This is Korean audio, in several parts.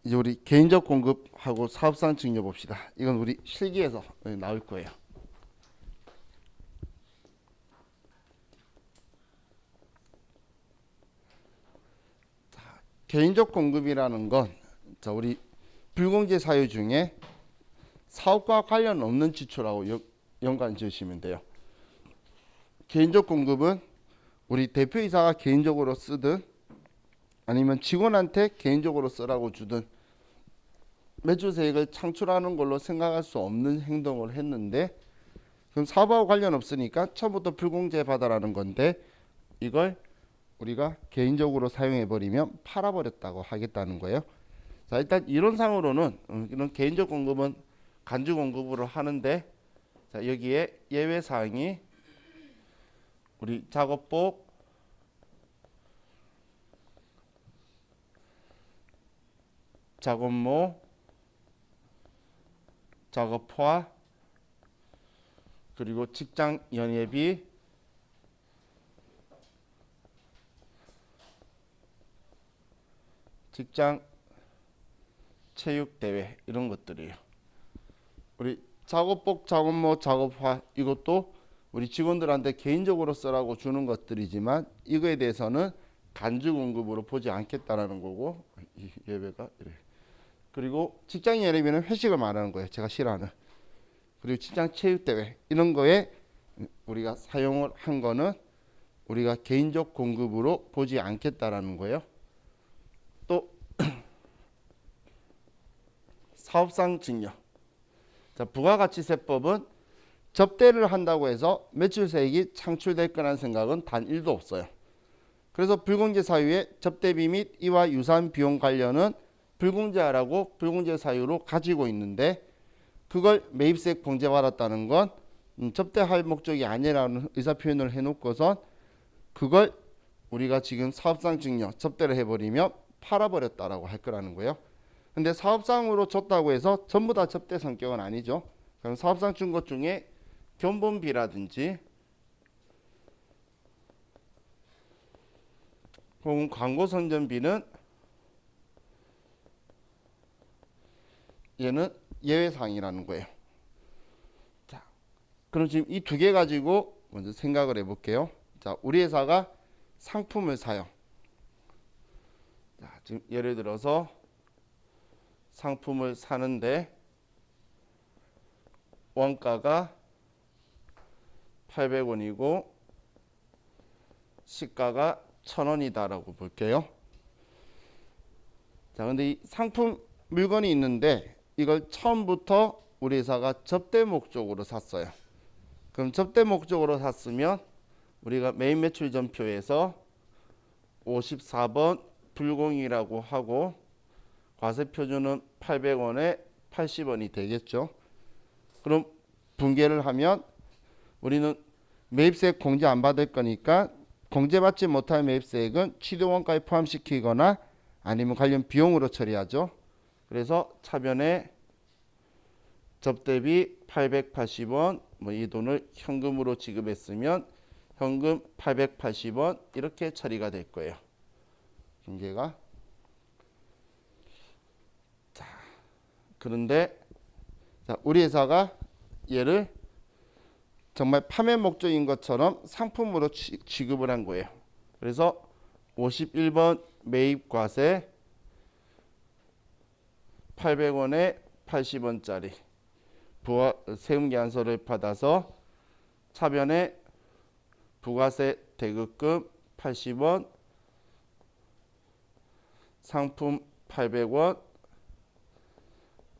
이제 우리 개인적 공급하고 사업상 증여 봅시다. 이건 우리 실기에서 나올 거예요. 개인적 공급이라는 건 우리 불공제 사유 중에 사업과 관련 없는 지출하고 연관 지으시면 돼요. 개인적 공급은 우리 대표이사가 개인적으로 쓰든 아니면 직원한테 개인적으로 쓰라고 주든 매출세액을 창출하는 걸로 생각할 수 없는 행동을 했는데, 그럼 사업하고 관련 없으니까 처음부터 불공제 받아라는 건데, 이걸 우리가 개인적으로 사용해 버리면 팔아버렸다고 하겠다는 거예요. 자, 일단 이론상으로는 이런 개인적 공급은 간주 공급으로 하는데, 자, 여기에 예외 사항이 우리 작업복, 작업모, 작업화, 그리고 직장 연예비, 직장 체육대회, 이런 것들이에요. 우리 작업복, 작업모, 작업화, 이것도 우리 직원들한테 개인적으로 쓰라고 주는 것들이지만 이거에 대해서는 간주 공급으로 보지 않겠다라는 거고, 이 예배가 이래. 그리고 직장 연예비는 회식을 말하는 거예요. 제가 싫어하는. 그리고 직장 체육대회 이런 거에 우리가 사용을 한 거는 우리가 개인적 공급으로 보지 않겠다라는 거예요. 또 사업상 증여. 자, 부가가치세법은 접대를 한다고 해서 매출세액이 창출될 거라는 생각은 단 1도 없어요. 그래서 불공제 사유의 접대비 및 이와 유사한 비용 관련은 불공제하라고 불공제 사유로 가지고 있는데, 그걸 매입세액 공제받았다는 건 접대할 목적이 아니라는 의사 표현을 해놓고선 그걸 우리가 지금 사업상 증여 접대를 해버리면 팔아버렸다라고 할 거라는 거예요. 근데 사업상으로 줬다고 해서 전부 다 접대 성격은 아니죠. 그럼 사업상 준 것 중에 견본비라든지 혹은 광고 선전비는 얘는 예외사항이라는 거예요. 자, 그럼 지금 이 두 개 가지고 먼저 생각을 해볼게요. 자, 우리 회사가 상품을 사요. 자, 지금 예를 들어서 상품을 사는데 원가가 800원이고 시가가 1000원이다라고 볼게요. 자, 근데 이 상품 물건이 있는데 이걸 처음부터 우리 회사가 접대 목적으로 샀어요. 그럼 접대 목적으로 샀으면 우리가 메인 매출 전표에서 54번 불공이라고 하고 과세 표준은 800원에 80원이 되겠죠. 그럼 분계를 하면 우리는 매입세액 공제 안 받을 거니까 공제받지 못할 매입세액은 취득원가에 포함시키거나 아니면 관련 비용으로 처리하죠. 그래서 차변에 접대비 880원, 이 돈을 현금으로 지급했으면 현금 880원 이렇게 처리가 될 거예요. 분계가. 자, 그런데 자, 우리 회사가 얘를 정말 판매 목적인 것처럼 상품으로 취급을 한 거예요. 그래서 51번 매입과세 800원에 80원짜리 부가 세금계산서를 받아서 차변에 부가세 대급금 80원, 상품 800원,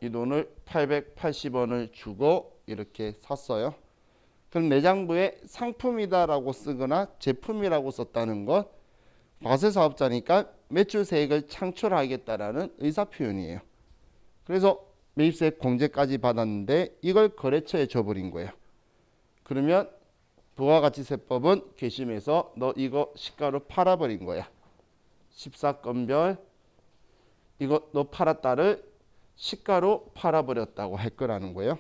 이 돈을 880원을 주고 이렇게 샀어요. 그럼 내장부에 상품이다라고 쓰거나 제품이라고 썼다는 건 과세사업자니까 매출세액을 창출하겠다라는 의사표현이에요. 그래서 매입세액 공제까지 받았는데 이걸 거래처에 줘버린 거예요. 그러면 부가가치세법은 괘씸해서 너 이거 시가로 팔아버린 거야. 14건별 이거 너 팔았다를 시가로 팔아버렸다고 할 거라는 거예요.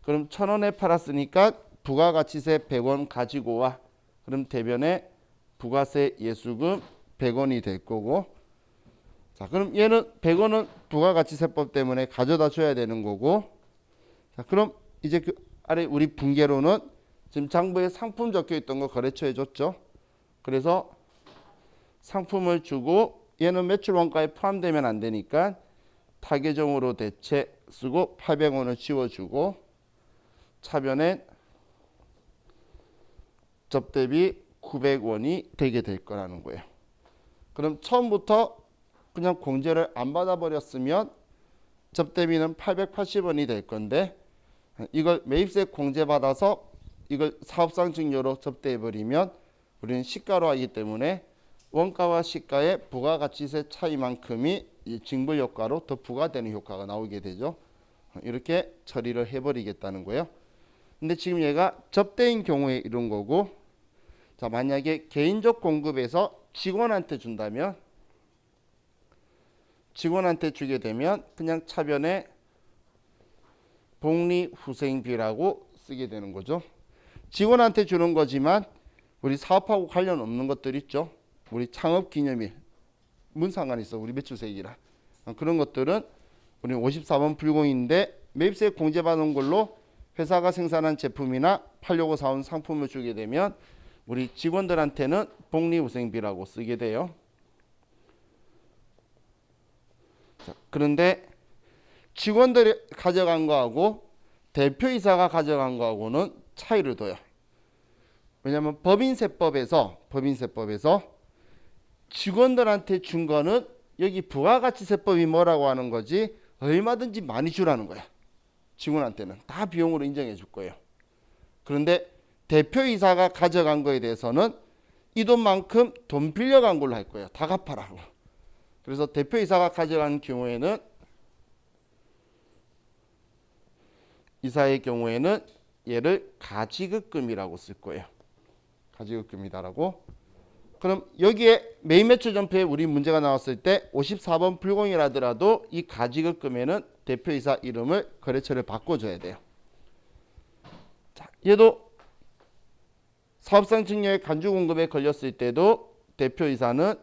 그럼 1000원에 팔았으니까 부가가치세 100원 가지고 와. 그럼 대변에 부가세 예수금 100원이 될 거고, 자, 그럼 얘는 100원은 부가가치세법 때문에 가져다 줘야 되는 거고. 자, 그럼 이제 그 아래 우리 분계로는 지금 장부에 상품 적혀 있던 거 거래처에 줬죠. 그래서 상품을 주고 얘는 매출 원가에 포함되면 안 되니까 타계정으로 대체 쓰고 800원을 지워주고 차변에 접대비 900원이 되게 될 거라는 거예요. 그럼 처음부터 그냥 공제를 안 받아버렸으면 접대비는 880원이 될 건데 이걸 매입세 공제 받아서 이걸 사업상 증여로 접대해버리면 우리는 시가로 하기 때문에 원가와 시가의 부가가치세 차이만큼이 이 징벌효과로 더 부과되는 효과가 나오게 되죠. 이렇게 처리를 해버리겠다는 거예요. 근데 지금 얘가 접대인 경우에 이런 거고, 자, 만약에 개인적 공급에서 직원한테 준다면, 직원한테 주게 되면 그냥 차변에 복리후생비라고 쓰게 되는 거죠. 직원한테 주는 거지만 우리 사업하고 관련 없는 것들 있죠. 우리 창업기념일, 뭔 상관 있어? 우리 매출세액이라. 그런 것들은 우리 54번 불공인데 매입세 공제받은 걸로 회사가 생산한 제품이나 팔려고 사온 상품을 주게 되면 우리 직원들한테는 복리후생비라고 쓰게 돼요. 자, 그런데 직원들이 가져간 거하고 대표이사가 가져간 거하고는 차이를 둬요. 왜냐하면 법인세법에서 직원들한테 준 거는 여기 부가가치세법이 뭐라고 하는 거지 얼마든지 많이 주라는 거야. 직원한테는 다 비용으로 인정해 줄 거예요. 그런데 대표이사가 가져간 거에 대해서는 이 돈만큼 돈 빌려간 걸로 할 거예요. 다 갚아라고. 그래서 대표이사가 가져간 경우에는 이사의 경우에는 얘를 가지급금이라고 쓸 거예요. 가지급금이다라고. 그럼 여기에 매입 매출 전표에 우리 문제가 나왔을 때 54번 불공이라더라도 이 가지급금에는 대표이사 이름을 거래처를 바꿔줘야 돼요. 자, 얘도 사업상 증여의 간주 공급에 걸렸을 때도 대표이사는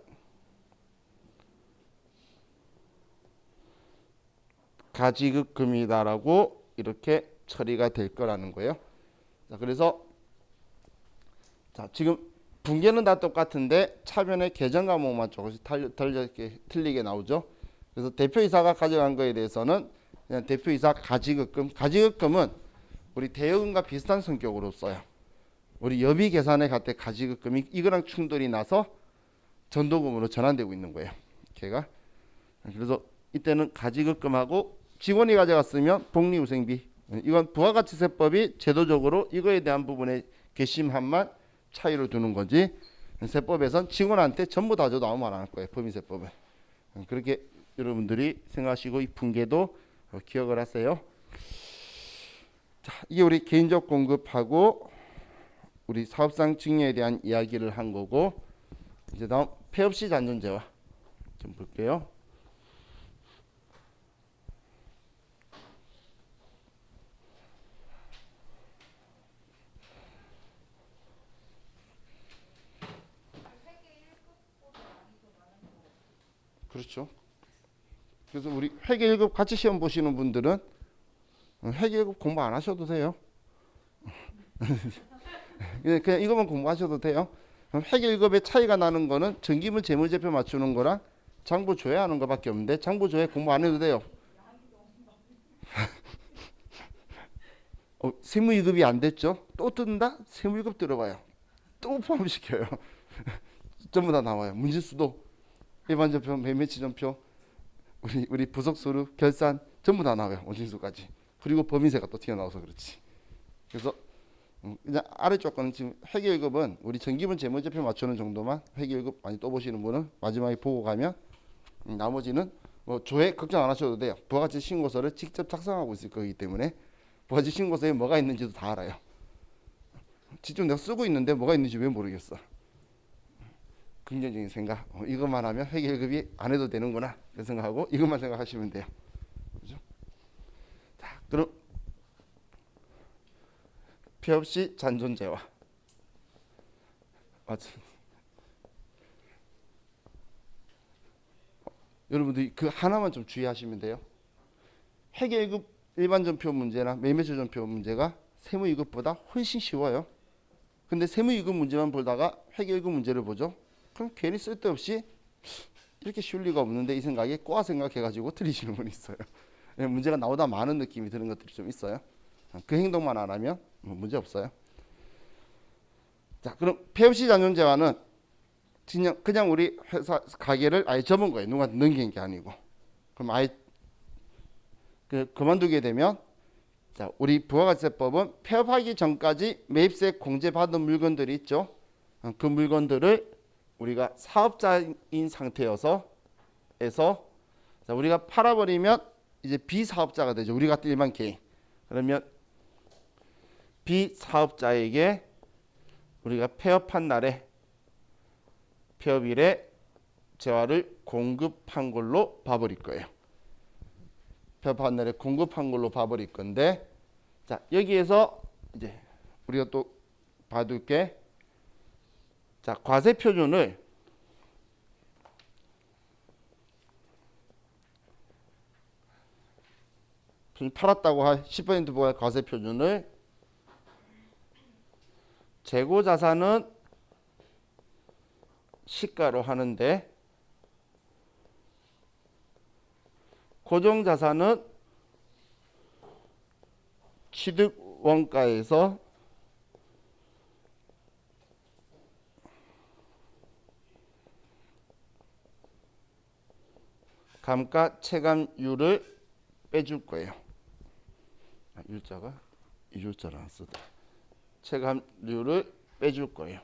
가지급금이다라고 이렇게 처리가 될 거라는 거예요. 자, 그래서 자, 지금 분계는 다 똑같은데 차변의 계정 과목만 조금씩 틀리게 나오죠. 그래서 대표이사가 가져간 거에 대해서는 그냥 대표이사 가지급금. 가지급금은 우리 대여금과 비슷한 성격으로 써요. 우리 여비 계산에 갈 때 가지급금이 이거랑 충돌이 나서 전도금으로 전환되고 있는 거예요. 걔가. 그래서 이때는 가지급금하고 직원이 가져갔으면 복리후생비. 이건 부가가치세법이 제도적으로 이거에 대한 부분에 괘씸함만 차이를 두는 거지. 세법에선 직원한테 전부 다 줘도 아무 말 안 할 거예요. 법인세법은. 그렇게 여러분들이 생각하시고 이 분계도 기억을 하세요. 자, 이게 우리 개인적 공급하고 우리 사업상 증여에 대한 이야기를 한 거고, 이제 다음 폐업시 잔존재와 좀 볼게요. 그렇죠. 그래서 우리 회계 1급 같이 시험 보시는 분들은 회계 1급 공부 안 하셔도 돼요. 그냥 이것만 공부하셔도 돼요. 회계 1급의 차이가 나는 거는 전기물 재무제표 맞추는 거랑 장부 조회하는 거밖에 없는데 장부 조회 공부 안 해도 돼요. 세무 2급이 안 됐죠? 또 뜬다? 세무 2급 들어봐요. 또 포함시켜요. 전부 다 나와요. 문지수도 일반전표, 매매치전표, 우리 부속서류, 결산 전부 다 나와요. 원진수까지. 그리고 법인세가 또 튀어나와서 그렇지. 그래서 그냥 아래쪽 거는 지금 회계 1급은 우리 전기분 재무제표 맞추는 정도만 회계 1급 많이 또 보시는 분은 마지막에 보고 가면 나머지는 뭐 조회 걱정 안 하셔도 돼요. 부가가치 신고서를 직접 작성하고 있을 거기 때문에 부가가치 신고서에 뭐가 있는지도 다 알아요. 직접 내가 쓰고 있는데 뭐가 있는지 왜 모르겠어. 긍정적인 생각. 이것만 하면 회계 1급이 안 해도 되는구나. 그 생각하고 이것만 생각하시면 돼요. 그죠? 자, 그럼 폐업시 잔존재와 맞죠? 여러분들이 그 하나만 좀 주의하시면 돼요. 회계 1급 일반 전표 문제나 매매처 전표 문제가 세무 2급보다 훨씬 쉬워요. 근데 세무 2급 문제만 보다가 회계 1급 문제를 보죠. 그럼 괜히 쓸데없이 이렇게 쉬울 리가 없는데 이 생각에 꼬아 생각해가지고 틀리시는 분이 있어요. 문제가 나오다 많은 느낌이 드는 것들이 좀 있어요. 그 행동만 안 하면 문제 없어요. 자, 그럼 폐업시 잔존재화는 그냥 우리 회사 가게를 아예 접은 거예요. 누구한테 넘긴 게 아니고. 그럼 아예 그만두게 되면, 자, 우리 부가가치세법은 폐업하기 전까지 매입세 공제받은 물건들이 있죠. 그 물건들을 우리가 사업자인 상태여서 자, 우리가 팔아버리면 이제 비사업자가 되죠. 우리 같은 일반 개인. 그러면 비사업자에게 우리가 폐업한 날에 폐업일에 재화를 공급한 걸로 봐버릴 거예요. 폐업한 날에 공급한 걸로 봐버릴 건데, 자, 여기에서 이제 우리가 또 봐둘 게, 자, 과세 표준을 팔았다고 할 10% 부과 과세 표준을 재고 자산은 시가로 하는데 고정 자산은 취득 원가에서 감가 체감률을 빼줄 거예요. 율자가 이율자를 안 쓰더라. 체감률을 빼줄 거예요.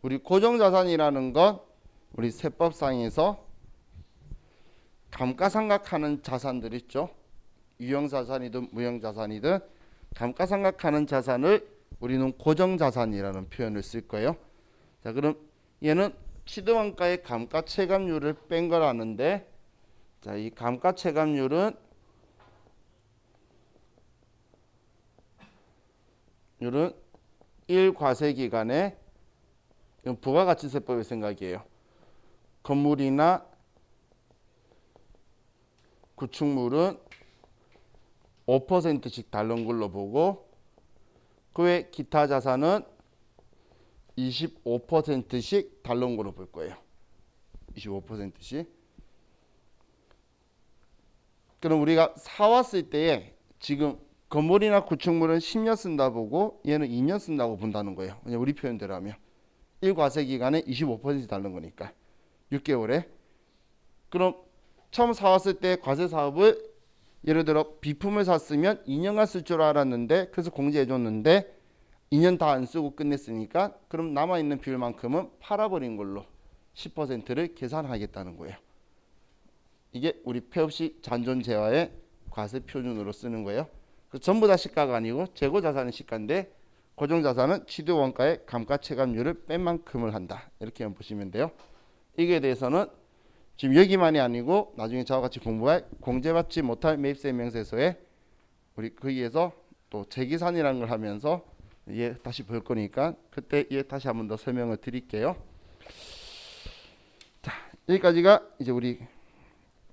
우리 고정자산이라는 건 우리 세법상에서 감가상각하는 자산들 있죠. 유형자산이든 무형자산이든 감가상각하는 자산을 우리는 고정자산이라는 표현을 쓸 거예요. 자, 그럼 얘는 취득원가의 감가체감률을 뺀 거라는데, 자, 이 감가체감률은 1과세기간에, 이건 부가가치세법의 생각이에요. 건물이나 구축물은 5%씩 다른 걸로 보고, 그 외 기타 자산은 25%씩 다른 걸로 볼 거예요. 25%씩. 그럼 우리가 사왔을 때에 지금 건물이나 구축물은 10년 쓴다 보고 얘는 2년 쓴다고 본다는 거예요. 그냥 우리 표현대로 하면 1과세 기간에 25% 다른 거니까 6개월에. 그럼 처음 사왔을 때 과세 사업을 예를 들어 비품을 샀으면 2년간 쓸 줄 알았는데 그래서 공제해 줬는데 2년 다 안 쓰고 끝냈으니까 그럼 남아있는 비율만큼은 팔아버린 걸로 10%를 계산하겠다는 거예요. 이게 우리 폐업시 잔존재화의 과세 표준으로 쓰는 거예요. 전부 다 시가가 아니고 재고자산은 시가인데 고정자산은 취득원가의 감가체감률을 뺀 만큼을 한다. 이렇게 보시면 돼요. 이게 대해서는 지금 여기만이 아니고 나중에 저와 같이 공부할 공제받지 못할 매입세 명세서에 우리 거기에서 또 재계산이라는 걸 하면서 얘 다시 볼 거니까 그때 얘 다시 한번 더 설명을 드릴게요. 자, 여기까지가 이제 우리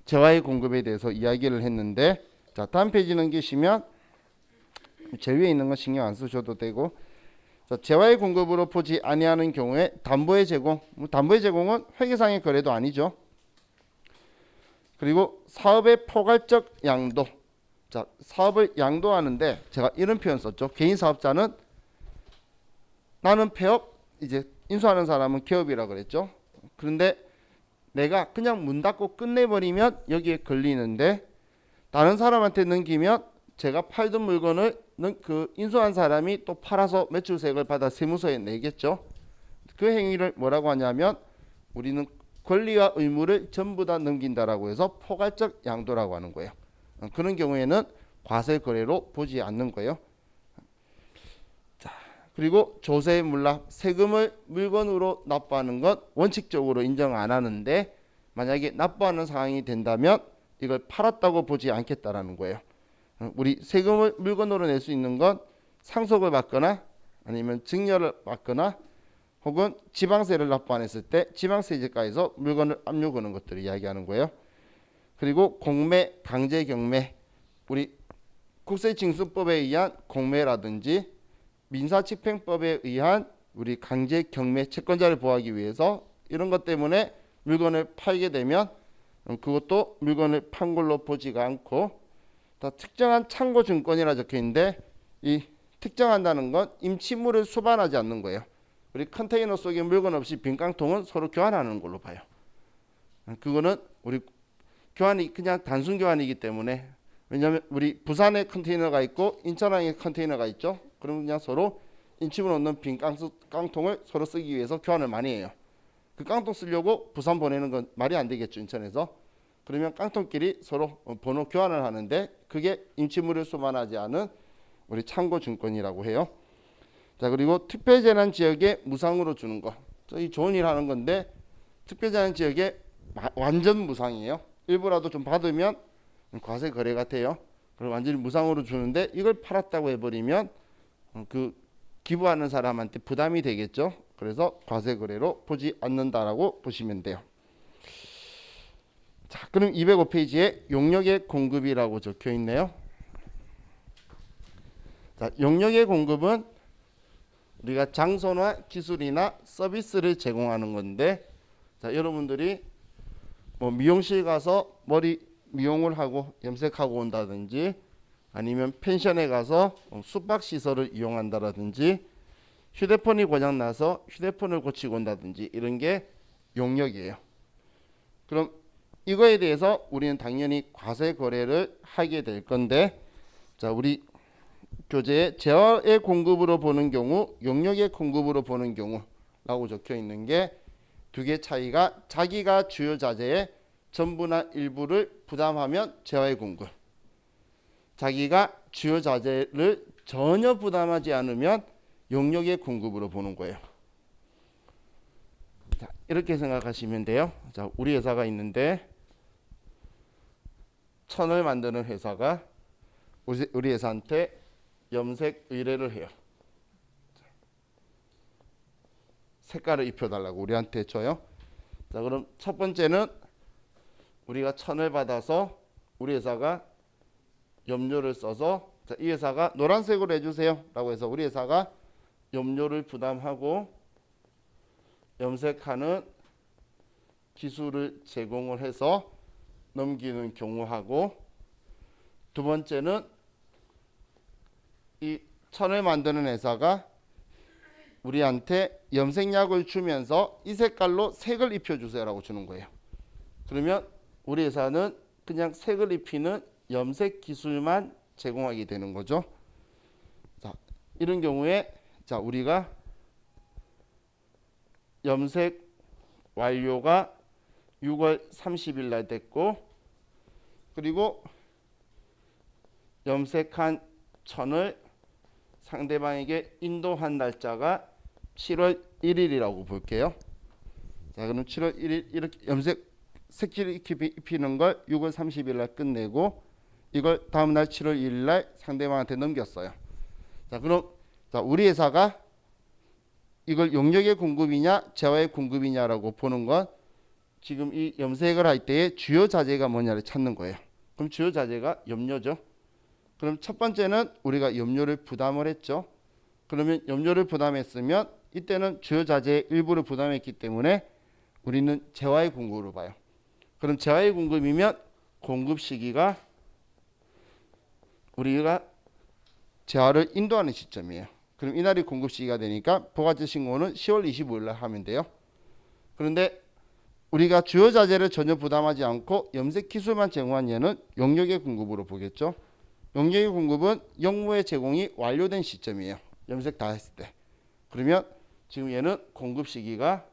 재화의 공급에 대해서 이야기를 했는데, 자, 다음 페이지 넘기시면 제일 위에 있는 건 신경 안 쓰셔도 되고, 자, 재화의 공급으로 보지 아니하는 경우에 담보의 제공, 담보의 제공은 회계상의 거래도 아니죠. 그리고 사업의 포괄적 양도. 자, 사업을 양도하는데 제가 이런 표현 썼죠. 개인 사업자는 나는 폐업, 이제 인수하는 사람은 개업이라 그랬죠. 그런데 내가 그냥 문 닫고 끝내버리면 여기에 걸리는데 다른 사람한테 넘기면 제가 팔던 물건을 그 인수한 사람이 또 팔아서 매출세액을 받아 세무서에 내겠죠. 그 행위를 뭐라고 하냐면 우리는 권리와 의무를 전부 다 넘긴다라고 해서 포괄적 양도라고 하는 거예요. 그런 경우에는 과세 거래로 보지 않는 거예요. 자, 그리고 조세 물납, 세금을 물건으로 납부하는 것 원칙적으로 인정 안 하는데 만약에 납부하는 상황이 된다면 이걸 팔았다고 보지 않겠다라는 거예요. 우리 세금을 물건으로 낼 수 있는 건 상속을 받거나 아니면 증여를 받거나 혹은 지방세를 납부 안 했을 때 지방세제가에서 물건을 압류 거는 것들을 이야기하는 거예요. 그리고 공매, 강제 경매, 우리 국세징수법에 의한 공매라든지 민사집행법에 의한 우리 강제 경매 채권자를 보호하기 위해서 이런 것 때문에 물건을 팔게 되면 그것도 물건을 판 걸로 보지가 않고 다 특정한 참고 증권이라 적혀 있는데 이 특정한다는 건 임치물을 수반하지 않는 거예요. 우리 컨테이너 속에 물건 없이 빈 깡통은 서로 교환하는 걸로 봐요. 그거는 우리 교환이 그냥 단순 교환이기 때문에 왜냐하면 우리 부산에 컨테이너가 있고 인천항에 컨테이너가 있죠. 그럼 그냥 서로 임치물 없는 빈 깡통을 서로 쓰기 위해서 교환을 많이 해요. 그 깡통 쓰려고 부산 보내는 건 말이 안 되겠죠, 인천에서. 그러면 깡통끼리 서로 번호 교환을 하는데 그게 임치물을 수반하지 않은 우리 참고 증권이라고 해요. 자, 그리고 특별재난 지역에 무상으로 주는 거. 이 좋은 일 하는 건데 특별재난 지역에 완전 무상이에요. 일부라도 좀 받으면 과세 거래 같아요. 그걸 완전히 무상으로 주는데 이걸 팔았다고 해버리면 그 기부하는 사람한테 부담이 되겠죠. 그래서 과세 거래로 보지 않는다라고 보시면 돼요. 자, 그럼 205페이지에 용역의 공급이라고 적혀 있네요. 자, 용역의 공급은 우리가 장소나 기술이나 서비스를 제공하는 건데, 자, 여러분들이 뭐 미용실 가서 머리 미용을 하고 염색하고 온다든지 아니면 펜션에 가서 숙박 시설을 이용한다든지 휴대폰이 고장 나서 휴대폰을 고치고 온다든지 이런 게 용역이에요. 그럼 이거에 대해서 우리는 당연히 과세 거래를 하게 될 건데, 자, 우리 교재에 재화의 공급으로 보는 경우, 용역의 공급으로 보는 경우라고 적혀 있는 게 두 개 차이가 자기가 주요 자재의 전부나 일부를 부담하면 재화의 공급, 자기가 주요 자재를 전혀 부담하지 않으면 용역의 공급으로 보는 거예요. 자, 이렇게 생각하시면 돼요. 자, 우리 회사가 있는데 천을 만드는 회사가 우리 회사한테 염색 의뢰를 해요. 색깔을 입혀달라고 우리한테 줘요. 자, 그럼 첫 번째는 우리가 천을 받아서 우리 회사가 염료를 써서, 자, 이 회사가 노란색으로 해주세요 라고 해서 우리 회사가 염료를 부담하고 염색하는 기술을 제공을 해서 넘기는 경우하고, 두 번째는 이 천을 만드는 회사가 우리한테 염색약을 주면서 이 색깔로 색을 입혀주세요 라고 주는 거예요. 그러면 우리 회사는 그냥 색을 입히는 염색 기술만 제공하게 되는 거죠. 자, 이런 경우에 자, 우리가 염색 완료가 6월 30일 날 됐고, 그리고 염색한 천을 상대방에게 인도한 날짜가 7월 1일이라고 볼게요. 자, 그럼 7월 1일 이렇게 염색 색칠을 입히는 걸 6월 30일 날 끝내고 이걸 다음 날 7월 1일 날 상대방한테 넘겼어요. 자, 그럼 자, 우리 회사가 이걸 용역의 공급이냐 재화의 공급이냐라고 보는 건 지금 이 염색을 할 때의 주요 자재가 뭐냐를 찾는 거예요. 그럼 주요 자재가 염료죠. 그럼 첫 번째는 우리가 염료를 부담을 했죠. 그러면 염료를 부담했으면 이때는 주요 자재의 일부를 부담했기 때문에 우리는 재화의 공급으로 봐요. 그럼 재화의 공급이면 공급 시기가 우리가 재화를 인도하는 시점이에요. 그럼 이날이 공급 시기가 되니까 부가세 신고는 10월 25일 날 하면 돼요. 그런데 우리가 주요 자재를 전혀 부담하지 않고 염색 기술만 제공한 예는 용역의 공급으로 보겠죠. 용역의 공급은 용무의 제공이 완료된 시점이에요. 염색 다 했을 때. 그러면 지금 얘는 공급 시기가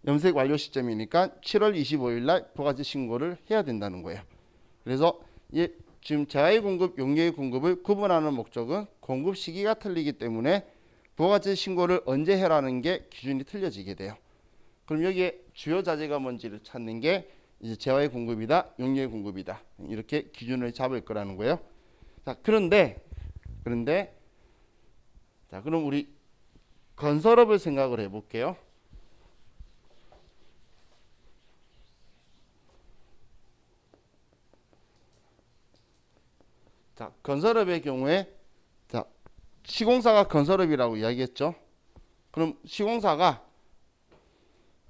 염색 완료 시점이니까 7월 25일 날 부가세 신고를 해야 된다는 거예요. 그래서 지금 재화의 공급, 용역의 공급을 구분하는 목적은 공급 시기가 틀리기 때문에 부가세 신고를 언제 해라는 게 기준이 틀려지게 돼요. 그럼 여기에 주요 자재가 뭔지를 찾는 게 이제 재화의 공급이다, 용역의 공급이다, 이렇게 기준을 잡을 거라는 거예요. 자, 그런데 자, 그럼 우리 건설업을 생각을 해볼게요. 자, 건설업의 경우에 자, 시공사가 건설업이라고 이야기했죠. 그럼 시공사가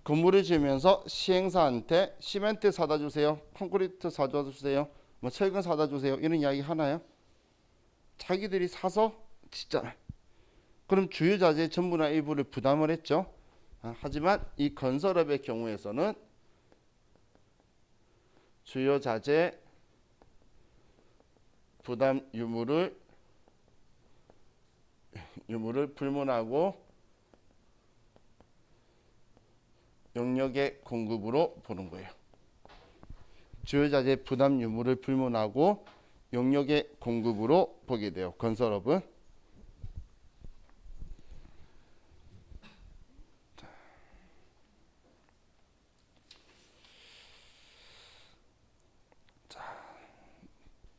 건물을 지으면서 시행사한테 시멘트 사다 주세요, 콘크리트 사다 주세요, 뭐 철근 사다 주세요 이런 이야기 하나요? 자기들이 사서 짓잖아요. 그럼 주요 자재 전부나 일부를 부담을 했죠. 하지만 이 건설업의 경우에서는 주요 자재 부담 유무를 불문하고 용역의 공급으로 보는 거예요. 주요 자재 부담 유무를 불문하고 용역의 공급으로 보게 돼요. 건설업은.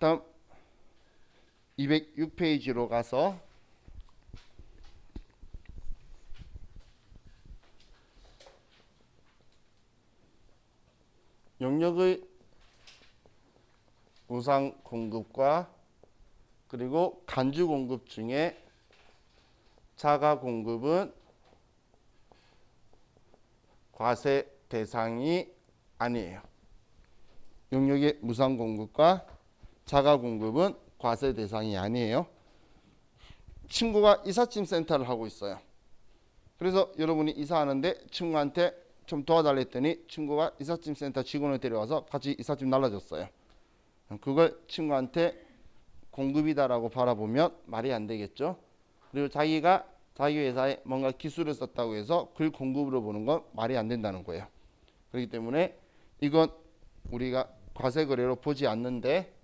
다음 206페이지로 가서 용역의 우상 공급과 그리고 간주 공급 중에 자가 공급은 과세 대상이 아니에요. 용역의 무상 공급과 자가 공급은 과세 대상이 아니에요. 친구가 이삿짐 센터를 하고 있어요. 그래서 여러분이 이사하는데 친구한테 좀 도와달라 했더니 친구가 이삿짐 센터 직원을 데려와서 같이 이삿짐 날라줬어요. 그걸 친구한테 공급이다라고 바라보면 말이 안 되겠죠. 그리고 자기가 자기 회사에 뭔가 기술을 썼다고 해서 그걸 공급으로 보는 건 말이 안 된다는 거예요. 그렇기 때문에 이건 우리가 과세 거래로 보지 않는데,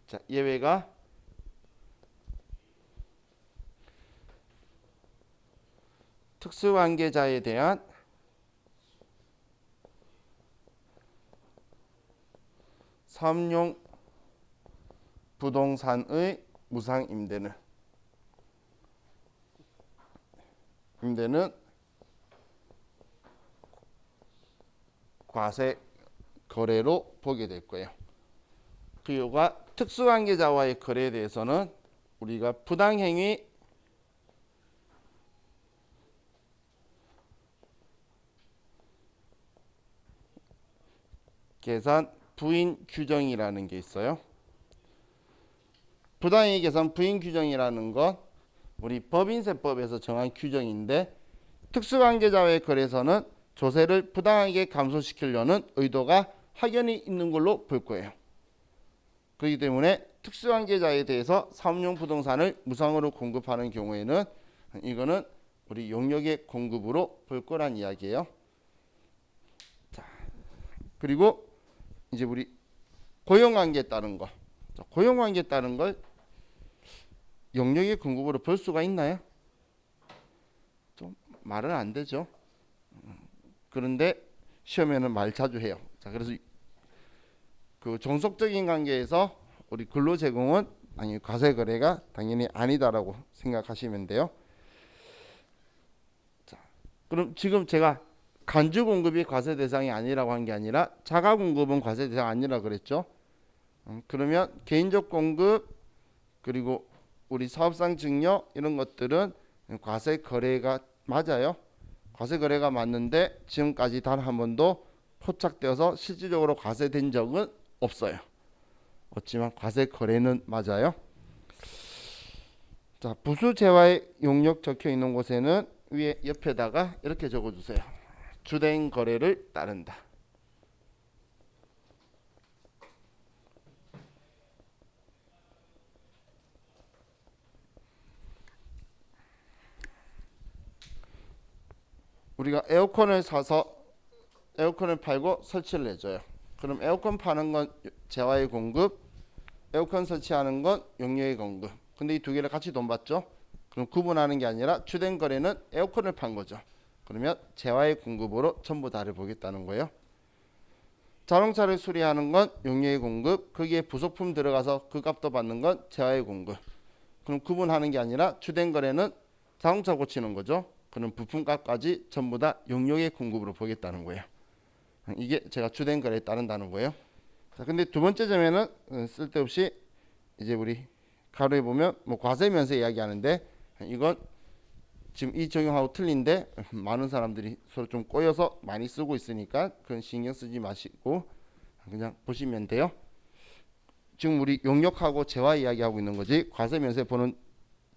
자, 예외가 특수관계자에 대한 사업용 부동산의 무상 임대는 과세 거래로 보게 될 거예요. 그 이유가 특수관계자와의 거래에 대해서는 우리가 부당행위 계산 부인 규정이라는 게 있어요. 부당행위 계산 부인 규정이라는 건 우리 법인세법에서 정한 규정인데, 특수관계자와의 거래에서는 조세를 부당하게 감소시키려는 의도가 확연히 있는 걸로 볼 거예요. 그렇기 때문에 특수관계자에 대해서 사업용 부동산을 무상으로 공급하는 경우에는 이거는 우리 용역의 공급으로 볼 거란 이야기예요. 자, 그리고 이제 우리 고용관계에 따른 거. 고용관계에 따른 걸 용역의 공급으로 볼 수가 있나요? 좀 말은 안 되죠. 그런데 시험에는 말 자주 해요. 자, 그래서 그 종속적인 관계에서 우리 근로 제공은 아니 과세 거래가 당연히 아니다라고 생각하시면 돼요. 자, 그럼 지금 제가 간주 공급이 과세 대상이 아니라고 한 게 아니라 자가 공급은 과세 대상 아니라 그랬죠. 그러면 개인적 공급 그리고 우리 사업상 증여 이런 것들은 과세 거래가 맞아요. 과세 거래가 맞는데 지금까지 단 한 번도 포착되어서 실질적으로 과세된 적은 없어요. 없지만 과세 거래는 맞아요. 자, 부수 재화의 용역 적혀 있는 곳에는 위에 옆에다가 이렇게 적어주세요. 주된 거래를 따른다. 우리가 에어컨을 사서 에어컨을 팔고 설치를 해줘요. 그럼 에어컨 파는 건 재화의 공급, 에어컨 설치하는 건 용역의 공급. 근데 이 두 개를 같이 돈 받죠. 그럼 구분하는 게 아니라 주된 거래는 에어컨을 판 거죠. 그러면 재화의 공급으로 전부 다를 보겠다는 거예요. 자동차를 수리하는 건 용역의 공급, 거기에 부속품 들어가서 그 값도 받는 건 재화의 공급. 그럼 구분하는 게 아니라 주된 거래는 자동차 고치는 거죠. 그럼 부품값까지 전부 다 용역의 공급으로 보겠다는 거예요. 이게 제가 주된 거래에 따른다는 거예요. 자, 근데 두 번째 점에는 쓸데없이 이제 우리 가로에 보면 뭐 과세면세 이야기하는데 이건 지금 이 적용하고 틀린데 많은 사람들이 서로 좀 꼬여서 많이 쓰고 있으니까 그건 신경 쓰지 마시고 그냥 보시면 돼요. 지금 우리 용역하고 재화 이야기하고 있는 거지 과세면세 보는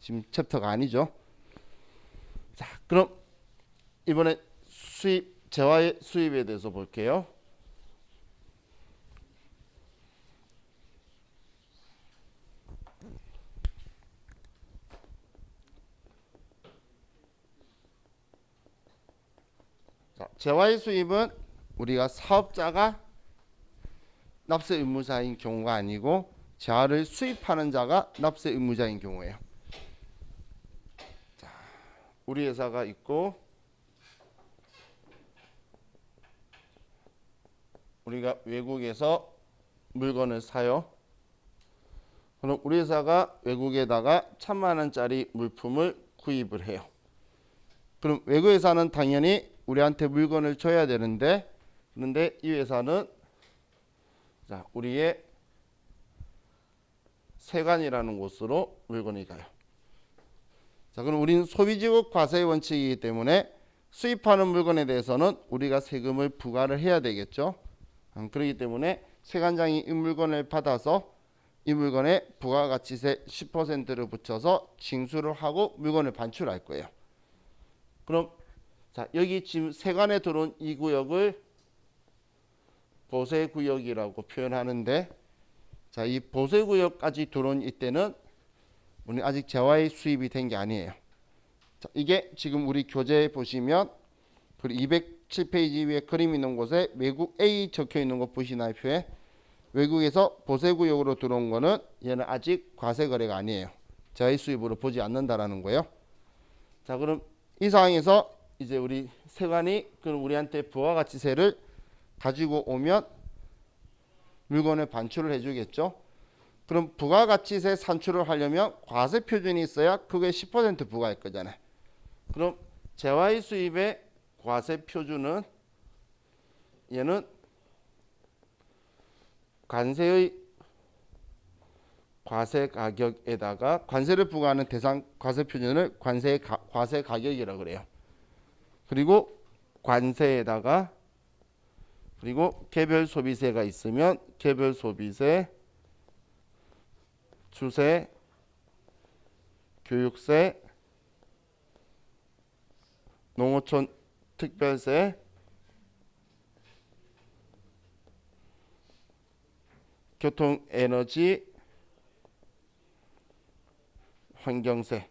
지금 챕터가 아니죠. 자, 그럼 이번에 수입 재화의 수입에 대해서 볼게요. 자, 재화의 수입은 우리가 사업자가 납세 의무자인 경우가 아니고 재화를 수입하는 자가 납세 의무자인 경우예요. 자, 우리 회사가 있고 우리가 외국에서 물건을 사요. 그럼 우리 회사가 외국에다가 1,000만 원짜리 물품을 구입을 해요. 그럼 외국 회사는 당연히 우리한테 물건을 줘야 되는데 그런데 이 회사는 자, 우리의 세관이라는 곳으로 물건이 가요. 자, 그럼 우리는 소비지국 과세의 원칙이기 때문에 수입하는 물건에 대해서는 우리가 세금을 부과를 해야 되겠죠. 그렇기 때문에 세관장이 이 물건을 받아서 이 물건에 부가가치세 10%를 붙여서 징수를 하고 물건을 반출할 거예요. 그럼 자, 여기 지금 세관에 들어온 이 구역을 보세구역이라고 표현하는데 자, 이 보세구역까지 들어온 이때는 우리 아직 재화의 수입이 된 게 아니에요. 자, 이게 지금 우리 교재에 보시면 207페이지 위에 그림 있는 곳에 외국 A 적혀 있는 거 보시나요? 표에 외국에서 보세구역으로 들어온 거는 얘는 아직 과세거래가 아니에요. 재화의 수입으로 보지 않는다라는 거예요. 자, 그럼 이 상황에서 이제 우리 세관이 그럼 우리한테 부가가치세를 가지고 오면 물건을 반출을 해주겠죠. 그럼 부가가치세 산출을 하려면 과세 표준이 있어야 그게 10% 부과할 거잖아요. 그럼 재화의 수입의 과세 표준은 얘는 관세의 과세 가격에다가 관세를 부과하는 대상 과세 표준을 과세 가격이라고 그래요. 그리고 관세에다가 그리고 개별 소비세가 있으면 개별 소비세, 주세, 교육세, 농어촌 특별세, 교통에너지, 환경세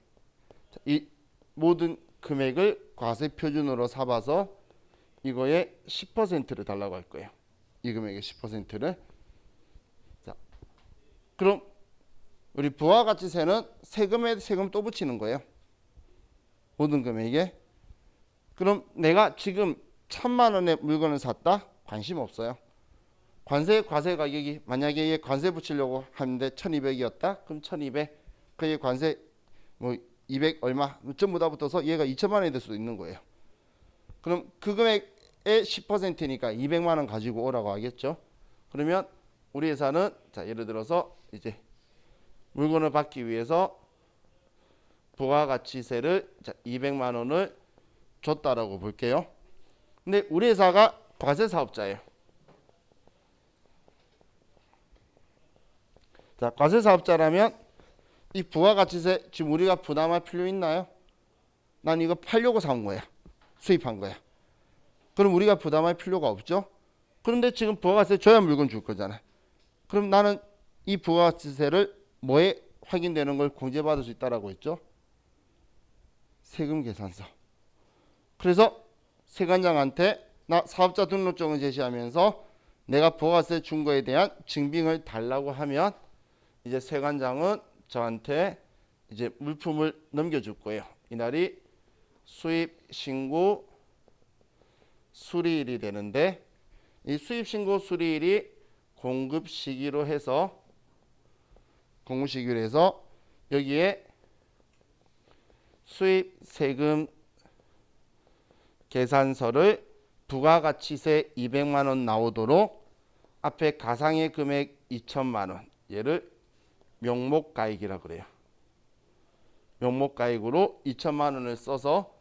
이 모든 금액을 과세 표준으로 삼아서 이거에 10%를 달라고 할 거예요. 이 금액의 10%를. 자, 그럼 우리 부가가치세는 세금에 세금 또 붙이는 거예요. 모든 금액에. 그럼 내가 지금 1,000만 원의 물건을 샀다? 관심 없어요. 과세 가격이 만약에 얘 관세 붙이려고 하는데 1,200이었다? 그럼 1,200. 그게 관세 뭐 200 얼마 전부 다 붙어서 얘가 2천만 원이 될 수도 있는 거예요. 그럼 그 금액의 10%니까 200만 원 가지고 오라고 하겠죠. 그러면 우리 회사는 자, 예를 들어서 이제 물건을 받기 위해서 부가가치세를 자, 200만 원을 줬다라고 볼게요. 근데 우리 회사가 과세 사업자예요. 자, 과세 사업자라면 이 부가가치세 지금 우리가 부담할 필요 있나요? 난 이거 팔려고 사온 거야. 수입한 거야. 그럼 우리가 부담할 필요가 없죠. 그런데 지금 부가가치세 줘야 물건 줄 거잖아. 그럼 나는 이 부가가치세를 뭐에 확인되는 걸 공제받을 수 있다라고 했죠? 세금 계산서. 그래서 세관장한테 나 사업자 등록증을 제시하면서 내가 부가가치세 준 거에 대한 증빙을 달라고 하면 이제 세관장은 저한테 이제 물품을 넘겨줄 거예요. 이날이 수입 신고 수리일이 되는데 이 수입 신고 수리일이 공급 시기로 해서 여기에 수입 세금 계산서를 부가가치세 200만 원 나오도록 앞에 가상의 금액 2천만 원 얘를 명목가액이라 그래요. 명목가액으로 2천만 원을 써서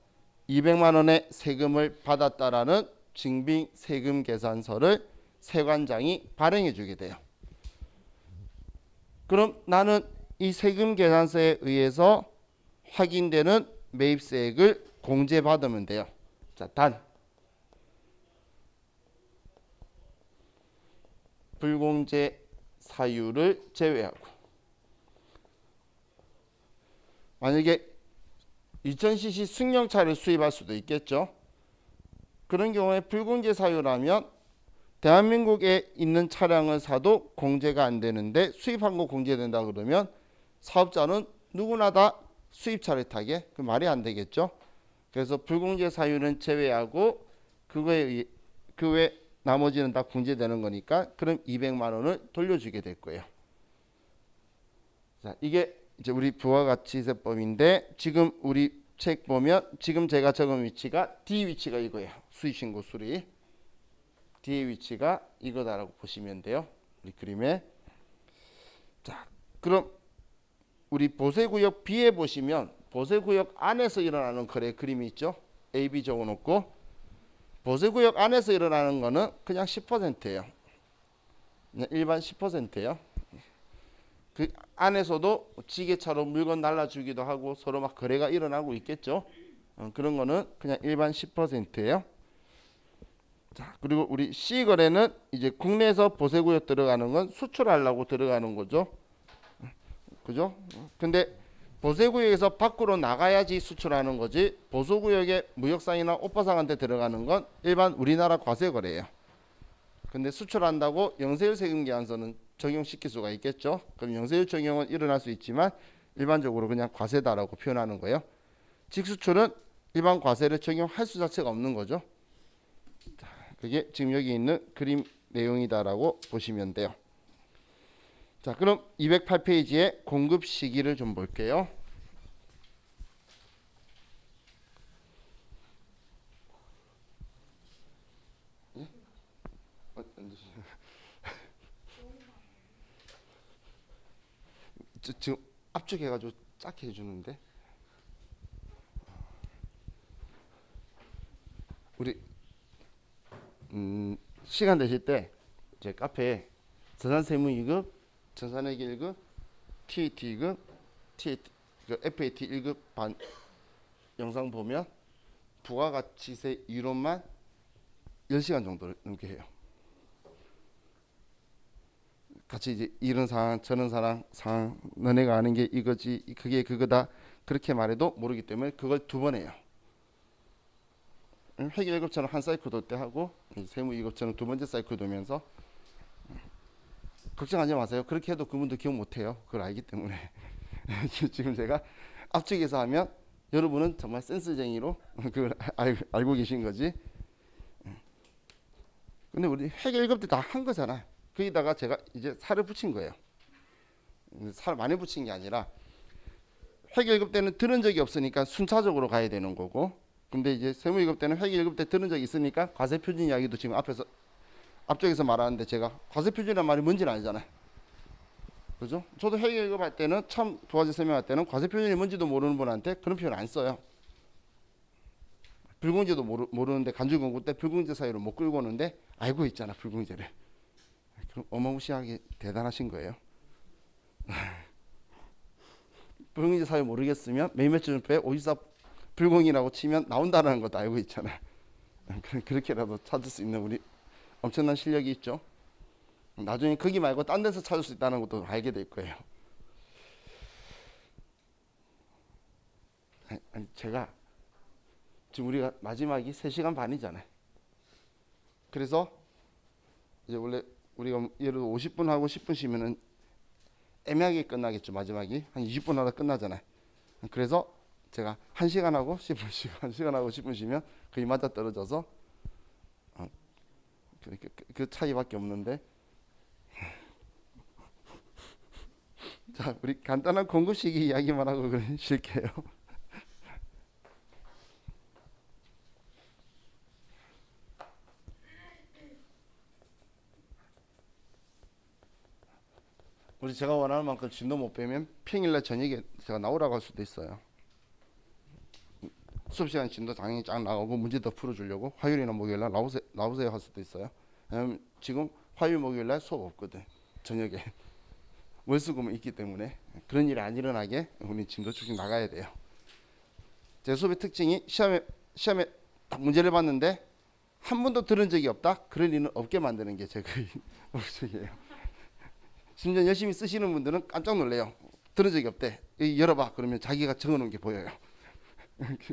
200만 원의 세금을 받았다라는 증빙 세금 계산서를 세관장이 발행해 주게 돼요. 그럼 나는 이 세금 계산서에 의해서 확인되는 매입세액을 공제받으면 돼요. 자, 단 불공제 사유를 제외하고 만약에 2000cc 승용차를 수입할 수도 있겠죠. 그런 경우에 불공제 사유라면 대한민국에 있는 차량을 사도 공제가 안 되는데 수입한 거 공제된다 그러면 사업자는 누구나 다 수입차를 타게? 그 말이 안 되겠죠. 그래서 불공제 사유는 제외하고 그 외 나머지는 다 공제되는 거니까 그럼 200만 원을 돌려주게 될 거예요. 자, 이게 이제 우리 부가가치세법인데 지금 우리 책 보면 지금 제가 적은 위치가 D 위치가 이거예요. 수입신고 수리. D의 위치가 이거다라고 보시면 돼요. 우리 그림에. 자, 그럼 우리 보세구역 B에 보시면 보세구역 안에서 일어나는 거래 그림이 있죠. A, B 적어놓고 보세구역 안에서 일어나는 거는 그냥 10%예요. 그냥 일반 10%예요. 그 안에서도 지게차로 물건 날라주기도 하고 서로 막 거래가 일어나고 있겠죠. 그런 거는 그냥 일반 10%예요. 자, 그리고 우리 C 거래는 이제 국내에서 보세구역 들어가는 건 수출하려고 들어가는 거죠. 그죠? 근데 보세구역에서 밖으로 나가야지 수출하는 거지 보소구역에 무역상이나 오빠상한테 들어가는 건 일반 우리나라 과세거래예요. 근데 수출한다고 영세율 세금계산서는 적용시킬 수가 있겠죠. 그럼 영세율 적용은 일어날 수 있지만 일반적으로 그냥 과세다라고 표현하는 거예요. 직수출은 일반 과세를 적용할 수 자체가 없는 거죠. 자, 그게 지금 여기 있는 그림 내용이다라고 보시면 돼요. 자, 그럼 208페이지에 공급 시기를 좀 볼게요. 지금 압축해가지고 작게 해주는데 우리 시간 되실 때 제 카페에 전산세무 2급, 전산회계 1급, TAT 2급, FAT 1급 반 영상 보면 부가가치세 이론만 10시간 정도 넘게 해요. 같이 이제 이런 상황 저런 상황 너네가 아는 게 이거지 그게 그거다 그렇게 말해도 모르기 때문에 그걸 2번 해요. 회계 1급처럼 한 사이클 돌 때 하고 세무 2급처럼 2번째 사이클 돌면서 걱정하지 마세요. 그렇게 해도 그분도 기억 못해요. 그걸 알기 때문에 지금 제가 압축해서 하면 여러분은 정말 센스쟁이로 그걸 알고 계신 거지. 근데 우리 회계 1급 때 다 한 거잖아. 거기다가 제가 이제 살을 붙인 거예요. 살 많이 붙인 게 아니라 회계 1급 때는 들은 적이 없으니까 순차적으로 가야 되는 거고 근데 이제 세무 2급 때는 회계 1급 때 들은 적이 있으니까 과세표준 이야기도 지금 앞쪽에서 말하는데 제가 과세표준이란 말이 뭔지는 알잖아요. 그죠? 저도 회계 1급 할 때는 처음 부가세 설명할 때는 과세표준이 뭔지도 모르는 분한테 그런 표현 안 써요. 불공제도 모르는데 간주공고 때 불공제 사유를 못 끌고 오는데 알고 있잖아 불공제를. 그럼 어마무시하게 대단하신 거예요. 불공제 사유 모르겠으면 매매처분표에 54 불공이라고 치면 나온다는 것도 알고 있잖아. 그렇게라도 찾을 수 있는 우리 엄청난 실력이 있죠. 나중에 거기 말고 딴 데서 찾을 수 있다는 것도 알게 될 거예요. 아니 제가 지금 우리가 마지막이 3시간 반이잖아요. 그래서 이제 원래 우리가 예를 들어 50분 하고 10분 쉬면은 애매하게 끝나겠죠. 마지막이 한 20분 하다 끝나잖아요. 그래서 제가 1시간 하고 10분 쉬고 1시간 하고 10분 쉬면 거의 맞아 떨어져서 그 차이밖에 없는데 자 우리 간단한 공급 시기 이야기만 하고 쉴게요. 우리 제가 원하는 만큼 진도 못 빼면 평일날 저녁에 제가 나오라고 할 수도 있어요. 수업 시간 진도 당연히 쫙 나가고 문제 더 풀어주려고 화요일이나 목요일날 나오세요 할 수도 있어요. 왜냐면 지금 화요일 목요일날 수업 없거든. 저녁에 월수금은 있기 때문에 그런 일이 안 일어나게 우리 진도 쭉쭉 나가야 돼요. 제 수업의 특징이 시험에 딱 문제를 봤는데 한 번도 들은 적이 없다. 그런 일은 없게 만드는 게 제 목적이에요. 심지어 열심히 쓰시는 분들은 깜짝 놀래요. 들은 적이 없대. 열어봐. 그러면 자기가 적어놓은 게 보여요.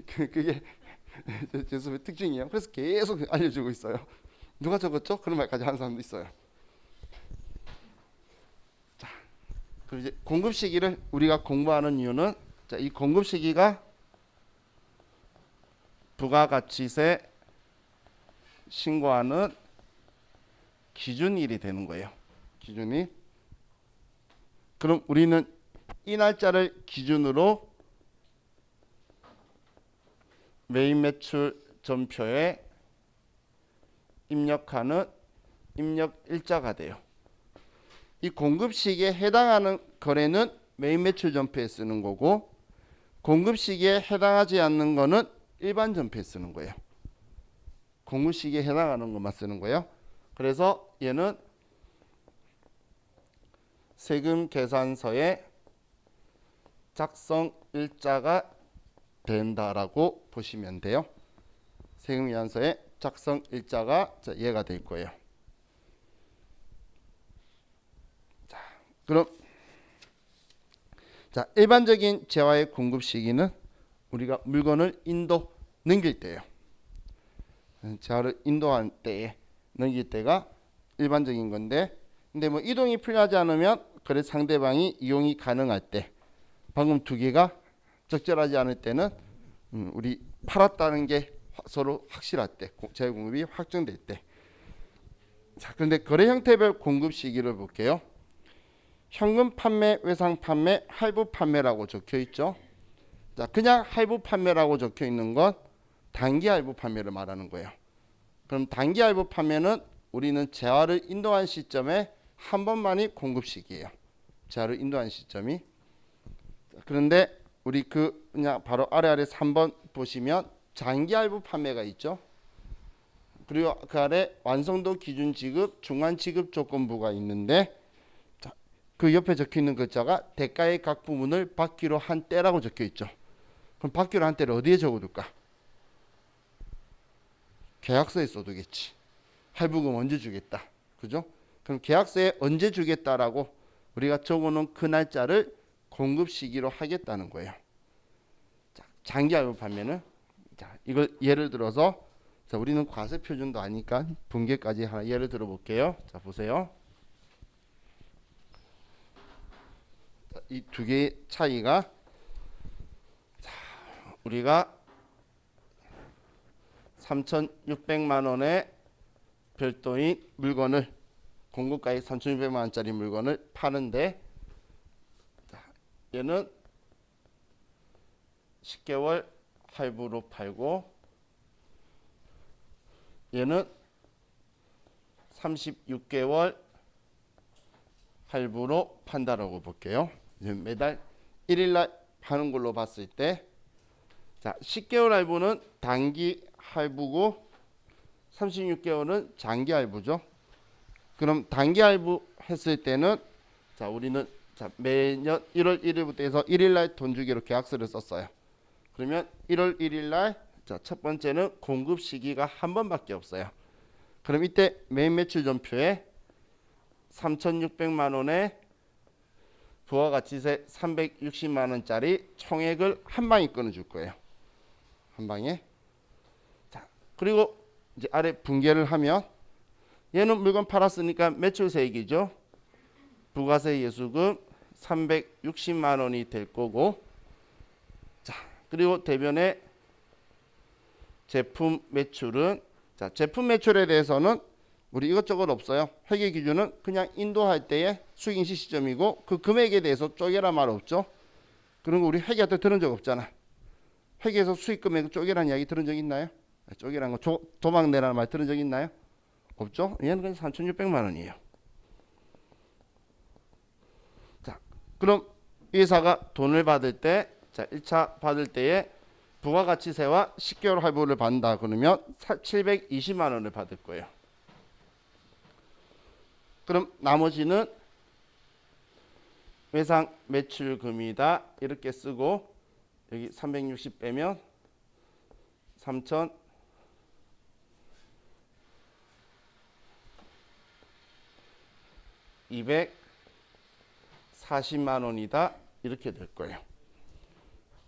그게 제 수업의 특징이에요. 그래서 계속 알려주고 있어요. 누가 적었죠? 그런 말까지 하는 사람도 있어요. 자, 그럼 이제 공급 시기를 우리가 공부하는 이유는 자, 이 공급 시기가 부가가치세 신고하는 기준일이 되는 거예요. 기준일. 그럼 우리는 이 날짜를 기준으로 매입 매출 전표에 입력하는 입력 일자가 돼요. 이 공급 시기에 해당하는 거래는 매입 매출 전표에 쓰는 거고 공급 시기에 해당하지 않는 거는 일반 전표에 쓰는 거예요. 공급 시기에 해당하는 것만 쓰는 거예요. 그래서 얘는 세금 계산서에 작성 일자가 된다라고 보시면 돼요. 세금 계산서에 작성 일자가 얘가 될 거예요. 자, 그럼 자, 일반적인 재화의 공급 시기는 우리가 물건을 넘길 때예요. 재화를 인도할 때에 넘길 때가 일반적인 건데, 근데 뭐 이동이 필요하지 않으면 그래 상대방이 이용이 가능할 때, 방금 두 개가 적절하지 않을 때는 우리 팔았다는 게 서로 확실할 때, 재화 공급이 확정될 때. 자, 그런데 거래 형태별 공급 시기를 볼게요. 현금 판매, 외상 판매, 할부 판매라고 적혀 있죠. 자, 그냥 할부 판매라고 적혀 있는 건 단기 할부 판매를 말하는 거예요. 그럼 단기 할부 판매는 우리는 재화를 인도한 시점에 한 번만이 공급 시기예요. 재화를 인도한 시점이. 그런데 우리 그냥 바로 아래 3번 보시면 장기 할부 판매가 있죠. 그리고 그 아래 완성도 기준 지급, 중간 지급 조건부가 있는데 그 옆에 적혀 있는 글자가 대가의 각 부분을 받기로 한 때라고 적혀 있죠. 그럼 받기로 한 때를 어디에 적어둘까? 계약서에 써두겠지. 할부금 언제 주겠다. 그죠? 그럼 계약서에 언제 주겠다라고 우리가 적어놓은 그 날짜를 공급 시기로 하겠다는 거예요. 자, 장기 할부 판매는 자, 이걸 예를 들어서 자, 우리는 과세 표준도 아니까 분계까지 하나 예를 들어 볼게요. 자, 보세요. 이 두 개의 차이가 자, 우리가 3,600만 원의 별도인 물건을 공급가액 3,600만 원짜리 물건을 파는데 자, 얘는 10개월 할부로 팔고 얘는 36개월 할부로 판다라고 볼게요. 매달 1일날 파는 걸로 봤을 때 자, 10개월 할부는 단기 할부고 36개월은 장기 할부죠. 그럼 단기 할부 했을 때는 자, 우리는 자, 매년 1월 1일부터 해서 1일날 돈 주기로 계약서를 썼어요. 그러면 1월 1일날 자, 첫 번째는 공급 시기가 한 번밖에 없어요. 그럼 이때 매입 매출 전표에 3,600만 원에 부가가치세 360만 원짜리 총액을 한 방에 끊어줄 거예요. 한 방에. 자, 그리고 이제 아래 분계를 하면 얘는 물건 팔았으니까 매출세액이죠. 부가세 예수금 360만 원이 될 거고, 자, 그리고 대변에 제품 매출은 자, 제품 매출에 대해서는 우리 이것저것 없어요. 회계 기준은 그냥 인도할 때의 수익인시 시점이고 그 금액에 대해서 쪼개라 말 없죠. 그런 거 우리 회계할 때 들은 적 없잖아. 회계에서 수익 금액 쪼개라는 이야기 들은 적 있나요? 쪼개라는 거 도박 내라는 말 들은 적 있나요? 없죠. 얘는 그냥 3,600만 원이에요. 그럼 이 회사가 돈을 받을 때, 자 1차 받을 때에 부가가치세와 10개월 할부를 받는다 그러면 720만 원을 받을 거예요. 그럼 나머지는 외상 매출금이다 이렇게 쓰고 여기 360 빼면 3,240만 원이다 이렇게 될 거예요.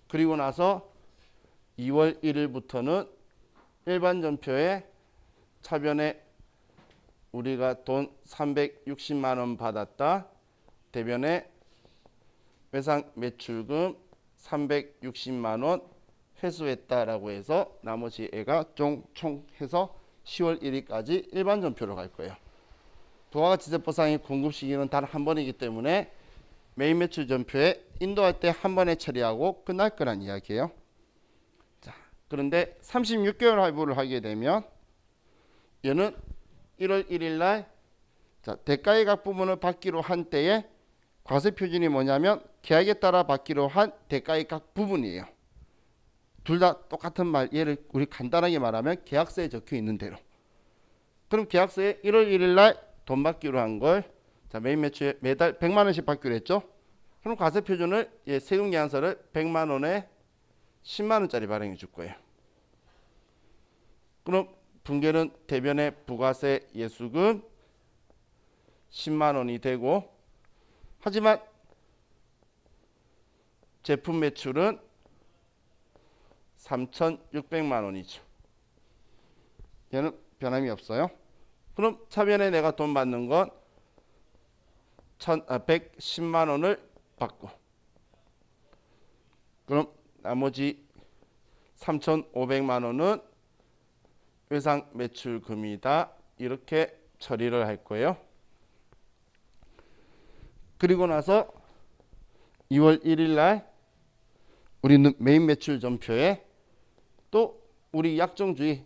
그리고 나서 2월 1일부터는 일반 전표에 차변에 우리가 돈 360만 원 받았다. 대변에 외상 매출금 360만 원 회수했다라고 해서 나머지 애가 총 해서 10월 1일까지 일반 전표로 갈 거예요. 부가가치세 보상의 공급 시기는 단 한 번이기 때문에 메인 매출 전표에 인도할 때 한 번에 처리하고 끝날 거란 이야기예요. 자, 그런데 36개월 할부를 하게 되면 얘는 1월 1일 날 대가의 각 부분을 받기로 한 때에 과세 표준이 뭐냐면 계약에 따라 받기로 한 대가의 각 부분이에요. 둘 다 똑같은 말, 얘를 우리 간단하게 말하면 계약서에 적혀 있는 대로. 그럼 계약서에 1월 1일 날 돈 받기로 한 걸 메인 매출에 매달 100만 원씩 받기로 했죠. 그럼 과세 표준을 세금 계산서를 100만 원에 10만 원짜리 발행해 줄 거예요. 그럼 분계는 대변의 부가세 예수금 10만 원이 되고, 하지만 제품 매출은 3,600만 원이죠. 얘는 변함이 없어요. 그럼 차변에 내가 돈 받는 건 110만 원을 받고, 그럼 나머지 3,500만 원은 외상 매출금이다 이렇게 처리를 할 거예요. 그리고 나서 2월 1일 날 우리는 메인 매출 전표에 또 우리 약정주의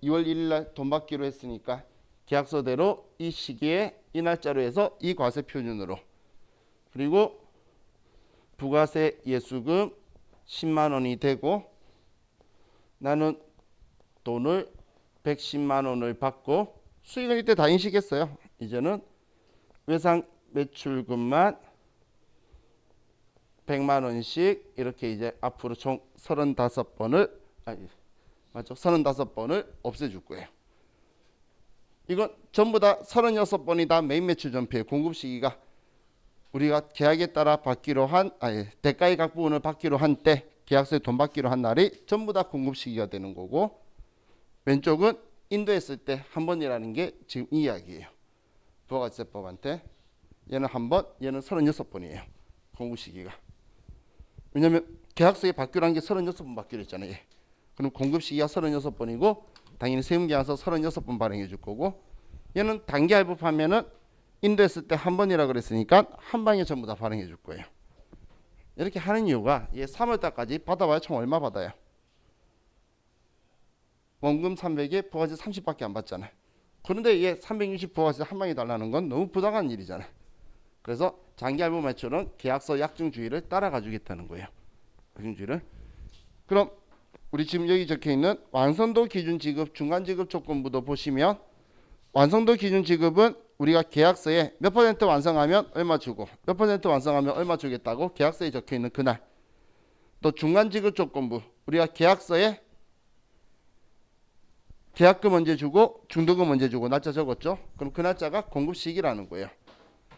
2월 1일 날 돈 받기로 했으니까 계약서대로 이 시기에 이 날짜로 해서 이 과세 표준으로, 그리고 부가세 예수금 10만 원이 되고 나는 돈을 110만 원을 받고, 수익은 이때 다 인식했어요. 이제는 외상 매출금만 100만 원씩 이렇게 이제 앞으로 총 35번을 35번을 없애줄 거예요. 이건 전부 다 36번이 다 메인 매출 전표의 공급 시기가 우리가 계약에 따라 받기로 한 대가의 각 부분을 받기로 한 때, 계약서에 돈 받기로 한 날이 전부 다 공급 시기가 되는 거고, 왼쪽은 인도했을 때 한 번이라는 게 지금 이 이야기예요. 부가가치세법한테 얘는 한 번, 얘는 36번이에요. 공급 시기가. 왜냐면 계약서에 받기로 한 게 36번 받기로 했잖아요. 그럼 공급 시기가 36번이고 당연히 세금계산서 36번 발행해 줄 거고, 얘는 단기 할부하면은 인도했을 때 한 번이라 그랬으니까 한 방에 전부 다 발행해 줄 거예요. 이렇게 하는 이유가 얘 3월 달까지 받아봐야 총 얼마 받아요? 원금 300에 부가세 30밖에 안 받잖아요. 그런데 얘 360 부가세 한 방에 달라는 건 너무 부당한 일이잖아요. 그래서 장기 할부 매출은 계약서 약정주의를 따라가 주겠다는 거예요. 약정주의를. 그럼 우리 지금 여기 적혀 있는 완성도 기준 지급, 중간 지급 조건부도 보시면, 완성도 기준 지급은 우리가 계약서에 몇 퍼센트 완성하면 얼마 주고 몇 퍼센트 완성하면 얼마 주겠다고 계약서에 적혀 있는 그날. 또 중간 지급 조건부, 우리가 계약서에 계약금 언제 주고 중도금 언제 주고 날짜 적었죠. 그럼 그 날짜가 공급 시기라는 거예요.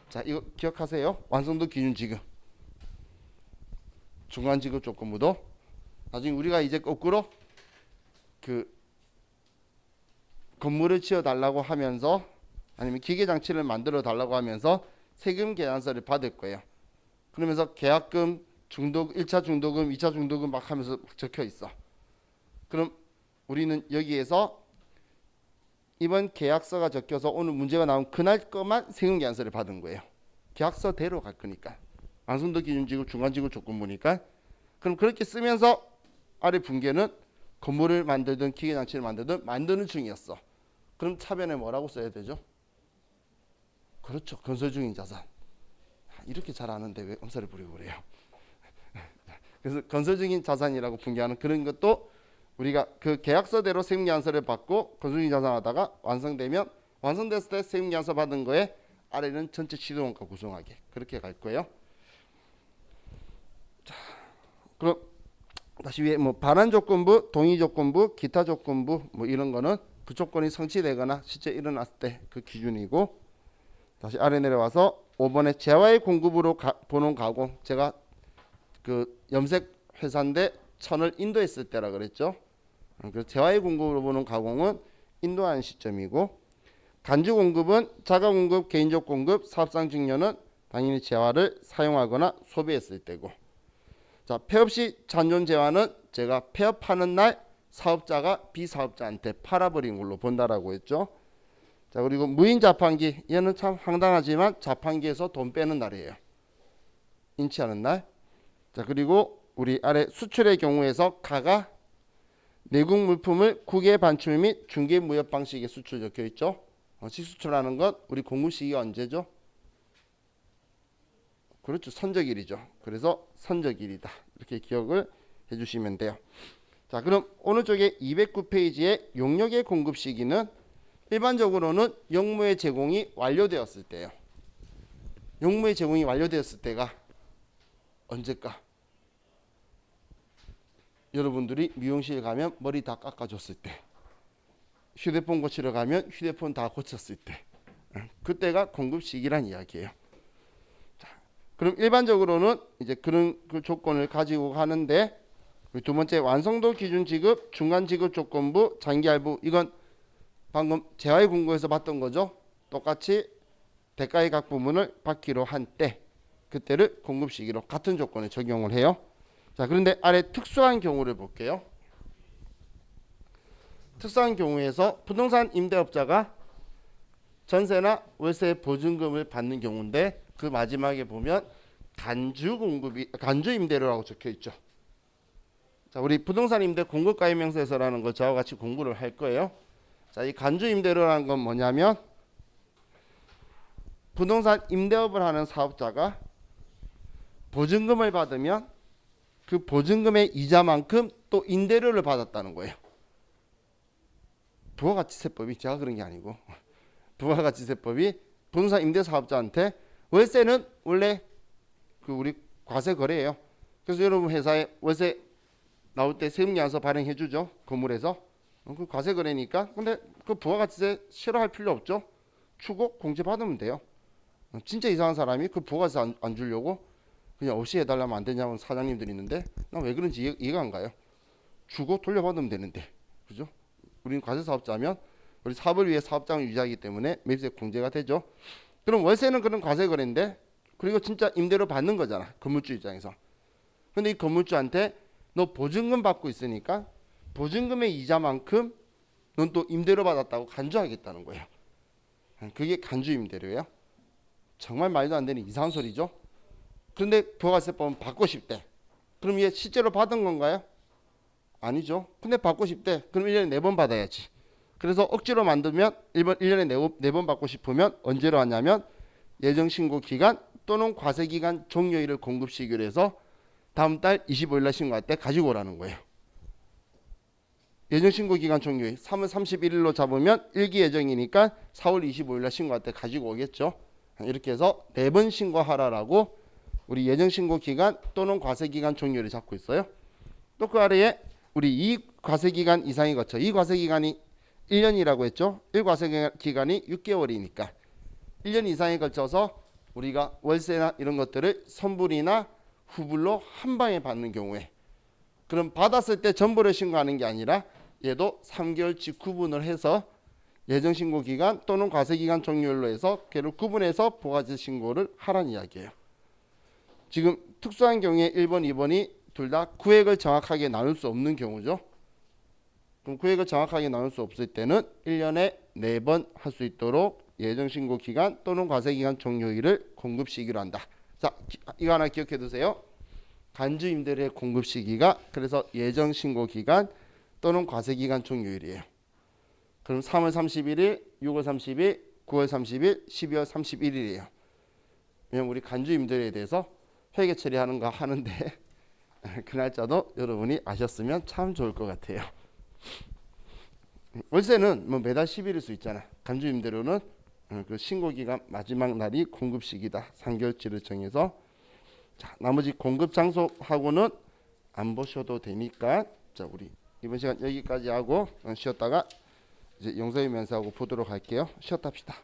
자, 이거 기억하세요. 완성도 기준 지급, 중간 지급 조건부도 나중에 우리가 이제 거꾸로 그 건물을 지어 달라고 하면서 아니면 기계 장치를 만들어 달라고 하면서 세금 계산서를 받을 거예요. 그러면서 계약금, 중도 1차 중도금, 2차 중도금 막 하면서 막 적혀 있어. 그럼 우리는 여기에서 이번 계약서가 적혀서 오늘 문제가 나온 그날 것만 세금 계산서를 받은 거예요. 계약서대로 갈 거니까. 완성도 기준 지급, 중간 지급 조건부니까. 그럼 그렇게 쓰면서 아래 분계는 건물을 만들든 기계 장치를 만들든 만드는 중이었어. 그럼 차변에 뭐라고 써야 되죠? 그렇죠. 건설 중인 자산. 이렇게 잘 아는데 왜 엄살을 부리고 그래요? 그래서 건설적인 자산이라고 분류하는 그런 것도 우리가 그 계약서대로 세금계산서를 받고 건설적인 자산하다가 완성되면 완성됐을 때 세금계산서 받은 거에 아래는 전체 시도원가 구성하게 그렇게 갈 거예요. 자, 그럼 다시 위에 뭐 반환 조건부, 동의 조건부, 기타 조건부 뭐 이런 거는 그 조건이 성취되거나 실제 일어났을 때 그 기준이고, 다시 아래 내려와서 5번에 재화의 공급으로 보는 가공, 제가 그 염색 회사인데 천을 인도했을 때라 그랬죠. 그 재화의 공급으로 보는 가공은 인도하는 시점이고, 간주 공급은 자가 공급, 개인적 공급, 사업상 증여는 당연히 재화를 사용하거나 소비했을 때고, 자, 폐업 시 잔존 재화는 제가 폐업하는 날 사업자가 비사업자한테 팔아버린 걸로 본다라고 했죠. 자, 그리고 무인 자판기, 얘는 참 황당하지만 자판기에서 돈 빼는 날이에요. 인치하는 날. 자, 그리고 우리 아래 수출의 경우에서 가가 내국 물품을 국외 반출 및 중개 무역 방식의 수출 적혀 있죠. 시수출하는 것 우리 공급 시기가 언제죠? 그렇죠. 선적일이죠. 그래서 선적일이다. 이렇게 기억을 해주시면 돼요. 자, 그럼 오른쪽에 209페이지의 용역의 공급 시기는 일반적으로는 용무의 제공이 완료되었을 때예요. 용무의 제공이 완료되었을 때가 언제까? 여러분들이 미용실 가면 머리 다 깎아줬을 때, 휴대폰 고치러 가면 휴대폰 다 고쳤을 때, 그때가 공급 시기란 이야기예요. 자, 그럼 일반적으로는 이제 그런 그 조건을 가지고 가는데, 두 번째 완성도 기준 지급, 중간 지급 조건부, 장기 할부, 이건 방금 재화의 공고에서 봤던 거죠. 똑같이 대가의 각 부분을 받기로 한 때, 그때를 공급 시기로 같은 조건에 적용을 해요. 자, 그런데 아래 특수한 경우를 볼게요. 특수한 경우에서 부동산 임대업자가 전세나 월세 보증금을 받는 경우인데, 그 마지막에 보면 간주 임대료라고 적혀 있죠. 자, 우리 부동산 임대 공급가입명세서라는 거 저와 같이 공부를 할 거예요. 자, 이 간주 임대료라는 건 뭐냐면, 부동산 임대업을 하는 사업자가 보증금을 받으면 그 보증금의 이자만큼 또 임대료를 받았다는 거예요. 부가가치세법이 제가 그런 게 아니고, 부가가치세법이 부동산 임대 사업자한테, 월세는 원래 그 우리 과세 거래예요. 그래서 여러분 회사에 월세 나올 때 세금계산서 발행해 주죠. 건물에서. 그 과세 거래니까. 근데 그 부가가치세 싫어할 필요 없죠. 추고 공제 받으면 돼요. 진짜 이상한 사람이 그 부가가치세 안 주려고 그냥 없이 해달라면 안 되냐고 사장님들이 있는데, 나 왜 그런지 이해가 안 가요. 주고 돌려받으면 되는데, 그죠? 우리는 과세 사업자면 우리 사업을 위해 사업장을 유지하기 때문에 매입세 공제가 되죠. 그럼 월세는 그런 과세 거래인데, 그리고 진짜 임대료 받는 거잖아, 건물주 입장에서. 근데 이 건물주한테 너 보증금 받고 있으니까 보증금의 이자만큼 넌 또 임대료 받았다고 간주하겠다는 거예요. 그게 간주 임대료예요. 정말 말도 안 되는 이상한 소리죠. 그런데 부가세법은 받고 싶대. 그럼 얘 실제로 받은 건가요? 아니죠. 근데 받고 싶대. 그럼 1년에 4번 받아야지. 그래서 억지로 만들면 1년에 4번 받고 싶으면 언제로 하냐면, 예정신고 기간 또는 과세기간 종료일을 공급 시기로 해서 다음 달 25일 날 신고할 때 가지고 오라는 거예요. 예정신고 기간 종료일 3월 31일로 잡으면 일기 예정이니까 4월 25일 날 신고할 때 가지고 오겠죠. 이렇게 해서 4번 신고하라라고 우리 예정신고 기간 또는 과세기간 종료일을 잡고 있어요. 또 그 아래에 우리 이 과세기간 이상이 거쳐, 이 과세기간이 1년이라고 했죠. 1과세기간이 6개월이니까 1년 이상에 걸쳐서 우리가 월세나 이런 것들을 선불이나 후불로 한 방에 받는 경우에, 그럼 받았을 때 전부를 신고하는 게 아니라 얘도 3개월치 구분을 해서 예정신고 기간 또는 과세기간 종료일로 해서 걔를 구분해서 부가세 신고를 하라는 이야기예요. 지금 특수한 경우에 1번, 2번이 둘 다 구획을 정확하게 나눌 수 없는 경우죠. 그럼 구획을 정확하게 나눌 수 없을 때는 1년에 4번 할 수 있도록 예정신고 기간 또는 과세기간 종료일을 공급 시기로 한다. 자, 이거 하나 기억해 두세요. 간주 임대료의 공급 시기가 그래서 예정신고 기간 또는 과세기간 종료일이에요. 그럼 3월 31일, 6월 30일, 9월 30일, 12월 31일이에요. 우리 간주임들에 대해서 회계 처리하는 거 하는데 그 날짜도 여러분이 아셨으면 참 좋을 것 같아요. 월세는 뭐 매달 10일일 수 있잖아. 간주임대로는 그 신고기간 마지막 날이 공급 시기다. 3개월치를 정해서 자, 나머지 공급 장소하고는 안 보셔도 되니까 자, 우리 이번 시간 여기까지 하고 쉬었다가 이제 용서의 면세하고 보도록 할게요. 쉬었다 합시다.